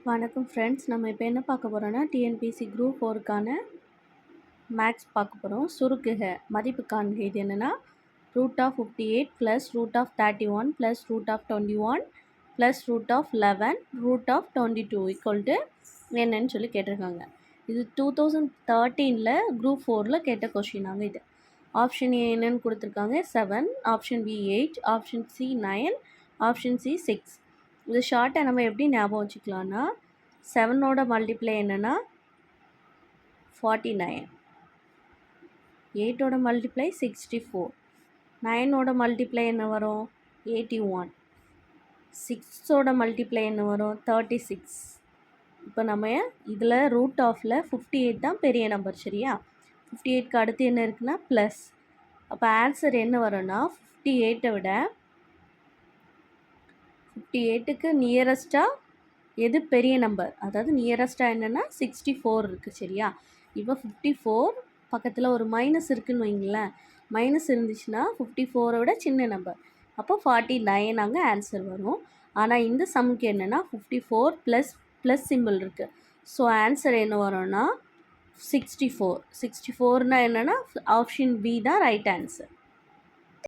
வணக்கம் ஃப்ரெண்ட்ஸ். நம்ம இப்போ என்ன பார்க்க போகிறோன்னா டிஎன்பிஎஸ்சி குரூப் 4க்கான மேக்ஸ் பார்க்க போகிறோம். சுருக்குக மதிப்பு காண்க. இது என்னென்னா √58 + √31 + √21 + √11 √22 = என்னன்னு சொல்லி கேட்டிருக்காங்க. இது 2013 குரூப் 4 கேட்ட கொஷினாங்க. இது ஆப்ஷன் ஏ என்னன்னு கொடுத்துருக்காங்க 7, option B 8, option C 9, option C 6. இது ஷார்ட்டாக நம்ம எப்படி ஞாபகம் வச்சுக்கலான்னா 7ஓட மல்டிப்ளை என்னென்னா 49, 8ஓட மல்டிப்ளை 64, 9ஓட மல்டிப்ளை என்ன வரும் 81, 6ஓட மல்டிப்ளை என்ன வரும் 36. இப்போ நம்ம இதில் √58 தான் பெரிய நம்பர், சரியா? 58க்கு அடுத்து என்ன இருக்குன்னா ப்ளஸ். அப்போ ஆன்சர் என்ன வரும்னா 58 விட 58க்கு நியரஸ்ட்டாக எது பெரிய நம்பர், அதாவது நியரஸ்ட்டாக என்னென்னா 64 இருக்குது, சரியா? இப்போ 54 பக்கத்தில் ஒரு மைனஸ் இருக்குதுன்னு வைங்களேன். மைனஸ் இருந்துச்சுன்னா 54 விட சின்ன நம்பர், அப்போ 49 அங்கே ஆன்சர் வரும். ஆனால் இந்த சம்முக்கு என்னென்னா 54 ப்ளஸ் சிம்பிள் இருக்குது. ஸோ ஆன்சர் என்ன வரும்னா 64. 64னால் என்னென்னா ஆப்ஷன் பி தான் ரைட் ஆன்சர்.